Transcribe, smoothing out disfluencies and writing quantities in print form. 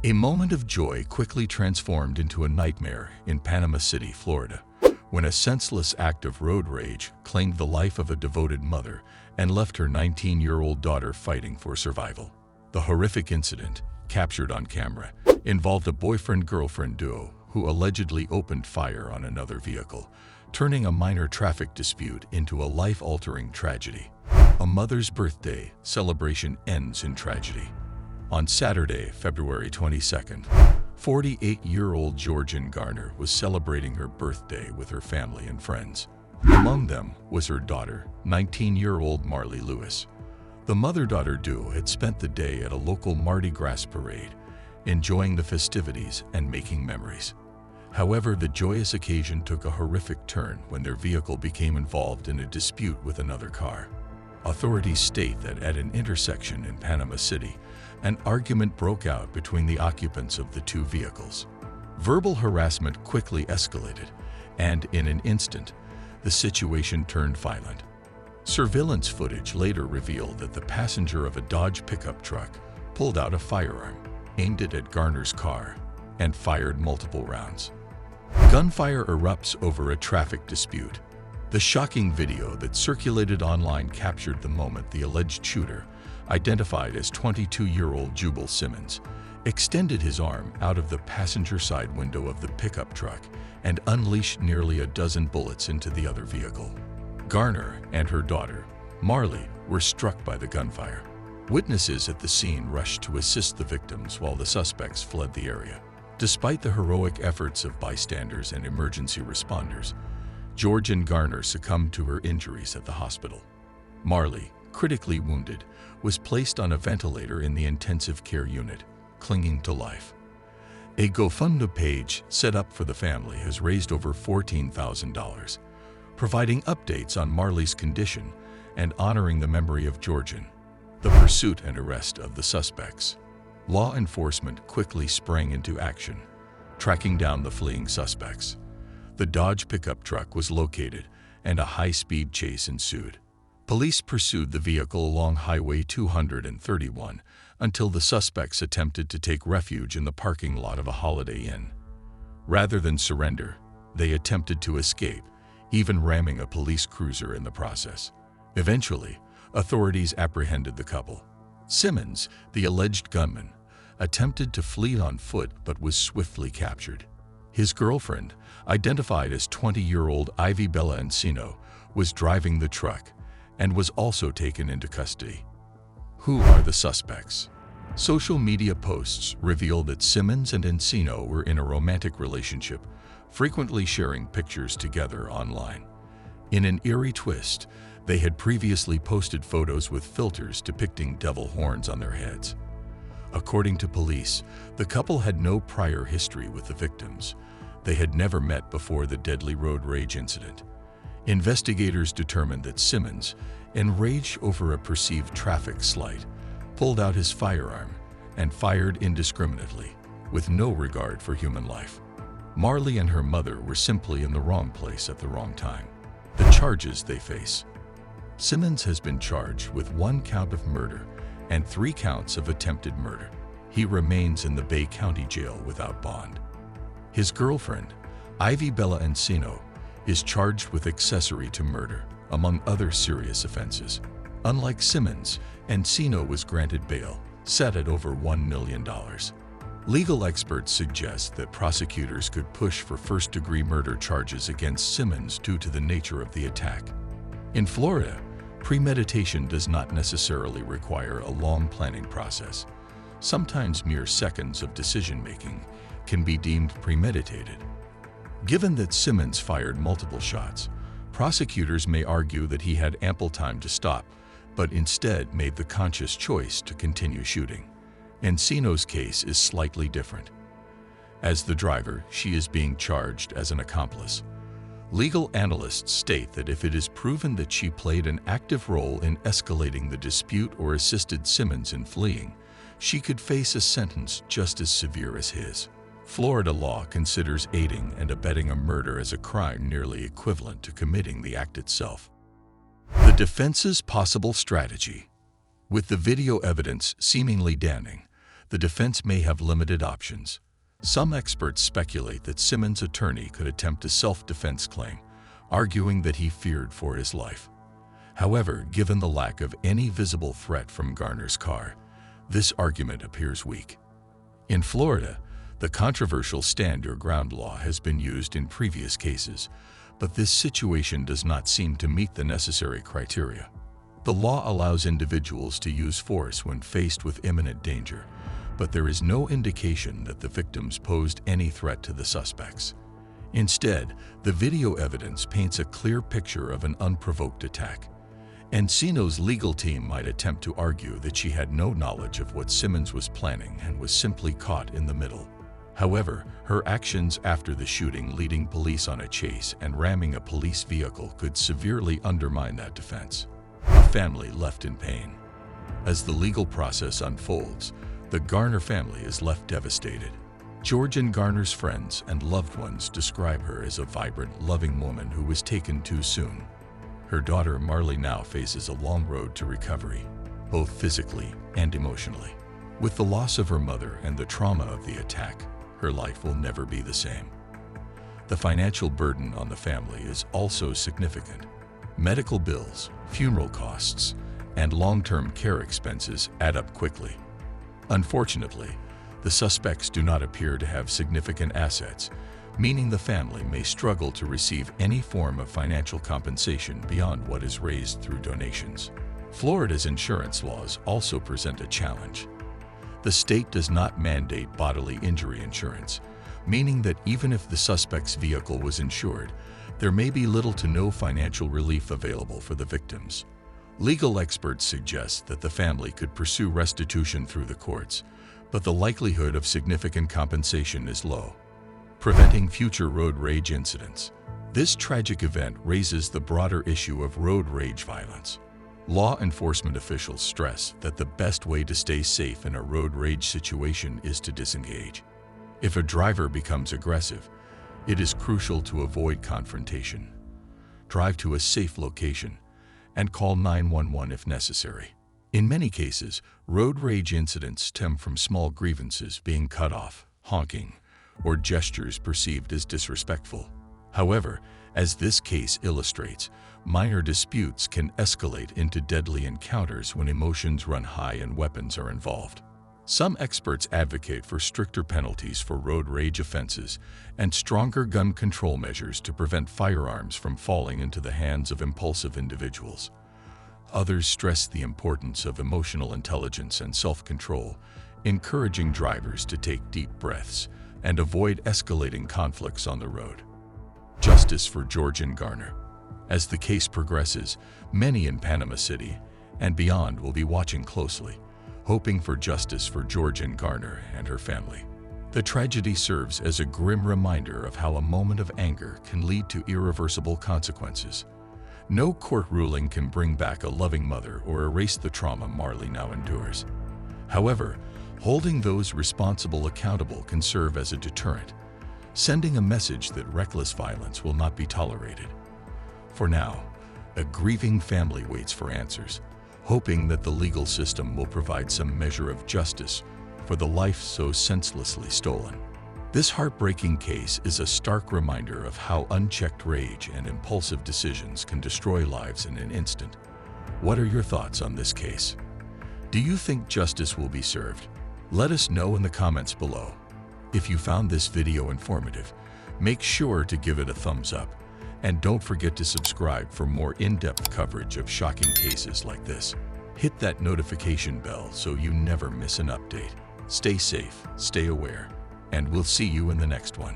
A moment of joy quickly transformed into a nightmare in Panama City, Florida, when a senseless act of road rage claimed the life of a devoted mother and left her 19-year-old daughter fighting for survival. The horrific incident, captured on camera, involved a boyfriend-girlfriend duo who allegedly opened fire on another vehicle, turning a minor traffic dispute into a life-altering tragedy. A mother's birthday celebration ends in tragedy. On Saturday, February 22nd, 48-year-old Georan Garner was celebrating her birthday with her family and friends. Among them was her daughter, 19-year-old Marley Lewis. The mother-daughter duo had spent the day at a local Mardi Gras parade, enjoying the festivities and making memories. However, the joyous occasion took a horrific turn when their vehicle became involved in a dispute with another car. Authorities state that at an intersection in Panama City, an argument broke out between the occupants of the two vehicles. Verbal harassment quickly escalated, and in an instant, the situation turned violent. Surveillance footage later revealed that the passenger of a Dodge pickup truck pulled out a firearm, aimed it at Garner's car, and fired multiple rounds. Gunfire erupts over a traffic dispute. The shocking video that circulated online captured the moment the alleged shooter, identified as 22-year-old Jubal Simmons, extended his arm out of the passenger side window of the pickup truck and unleashed nearly a dozen bullets into the other vehicle. Garner and her daughter, Marley, were struck by the gunfire. Witnesses at the scene rushed to assist the victims while the suspects fled the area. Despite the heroic efforts of bystanders and emergency responders, Georan Garner succumbed to her injuries at the hospital. Marley, critically wounded, was placed on a ventilator in the intensive care unit, clinging to life. A GoFundMe page set up for the family has raised over $14,000, providing updates on Marley's condition and honoring the memory of Georan. The pursuit and arrest of the suspects. Law enforcement quickly sprang into action, tracking down the fleeing suspects. The Dodge pickup truck was located, and a high-speed chase ensued. Police pursued the vehicle along Highway 231 until the suspects attempted to take refuge in the parking lot of a Holiday Inn. Rather than surrender, they attempted to escape, even ramming a police cruiser in the process. Eventually, authorities apprehended the couple. Simmons, the alleged gunman, attempted to flee on foot but was swiftly captured. His girlfriend, identified as 20-year-old Bella Encino, was driving the truck and was also taken into custody. Who are the suspects? Social media posts reveal that Simmons and Encino were in a romantic relationship, frequently sharing pictures together online. In an eerie twist, they had previously posted photos with filters depicting devil horns on their heads. According to police, the couple had no prior history with the victims. They had never met before the deadly road rage incident. Investigators determined that Simmons, enraged over a perceived traffic slight, pulled out his firearm and fired indiscriminately, with no regard for human life. Marley and her mother were simply in the wrong place at the wrong time. The charges they face. Simmons has been charged with 1 count of murder and 3 counts of attempted murder. He remains in the Bay County Jail without bond. His girlfriend, Bella Encino, is charged with accessory to murder, among other serious offenses. Unlike Simmons, Encino was granted bail, set at over $1 million. Legal experts suggest that prosecutors could push for first-degree murder charges against Simmons due to the nature of the attack. In Florida, premeditation does not necessarily require a long planning process. Sometimes mere seconds of decision-making can be deemed premeditated. Given that Simmons fired multiple shots, prosecutors may argue that he had ample time to stop, but instead made the conscious choice to continue shooting. Encino's case is slightly different. As the driver, she is being charged as an accomplice. Legal analysts state that if it is proven that she played an active role in escalating the dispute or assisted Simmons in fleeing, she could face a sentence just as severe as his. Florida law considers aiding and abetting a murder as a crime nearly equivalent to committing the act itself. The defense's possible strategy. With the video evidence seemingly damning, the defense may have limited options. Some experts speculate that Simmons' attorney could attempt a self-defense claim, arguing that he feared for his life. However, given the lack of any visible threat from Garner's car, this argument appears weak. In Florida, the controversial stand your ground law has been used in previous cases, but this situation does not seem to meet the necessary criteria. The law allows individuals to use force when faced with imminent danger, but there is no indication that the victims posed any threat to the suspects. Instead, the video evidence paints a clear picture of an unprovoked attack. Encino's legal team might attempt to argue that she had no knowledge of what Simmons was planning and was simply caught in the middle. However, her actions after the shooting, leading police on a chase and ramming a police vehicle, could severely undermine that defense. The family left in pain. As the legal process unfolds, the Garner family is left devastated. Georan Garner's friends and loved ones describe her as a vibrant, loving woman who was taken too soon. Her daughter Marley now faces a long road to recovery, both physically and emotionally. With the loss of her mother and the trauma of the attack, her life will never be the same. The financial burden on the family is also significant. Medical bills, funeral costs, and long-term care expenses add up quickly. Unfortunately, the suspects do not appear to have significant assets, meaning the family may struggle to receive any form of financial compensation beyond what is raised through donations. Florida's insurance laws also present a challenge. The state does not mandate bodily injury insurance, meaning that even if the suspect's vehicle was insured, there may be little to no financial relief available for the victims. Legal experts suggest that the family could pursue restitution through the courts, but the likelihood of significant compensation is low. Preventing future road rage incidents. This tragic event raises the broader issue of road rage violence. Law enforcement officials stress that the best way to stay safe in a road rage situation is to disengage. If a driver becomes aggressive, it is crucial to avoid confrontation. Drive to a safe location and call 911 if necessary. In many cases, road rage incidents stem from small grievances, being cut off, honking, or gestures perceived as disrespectful. However, as this case illustrates, minor disputes can escalate into deadly encounters when emotions run high and weapons are involved. Some experts advocate for stricter penalties for road rage offenses and stronger gun control measures to prevent firearms from falling into the hands of impulsive individuals. Others stress the importance of emotional intelligence and self-control, encouraging drivers to take deep breaths and avoid escalating conflicts on the road. Justice for Georan Garner. As the case progresses, many in Panama City and beyond will be watching closely, hoping for justice for Georan Garner and her family. The tragedy serves as a grim reminder of how a moment of anger can lead to irreversible consequences. No court ruling can bring back a loving mother or erase the trauma Marley now endures. However, holding those responsible accountable can serve as a deterrent, sending a message that reckless violence will not be tolerated. For now, a grieving family waits for answers, hoping that the legal system will provide some measure of justice for the life so senselessly stolen. This heartbreaking case is a stark reminder of how unchecked rage and impulsive decisions can destroy lives in an instant. What are your thoughts on this case? Do you think justice will be served? Let us know in the comments below. If you found this video informative, make sure to give it a thumbs up, and don't forget to subscribe for more in-depth coverage of shocking cases like this. Hit that notification bell so you never miss an update. Stay safe, stay aware, and we'll see you in the next one.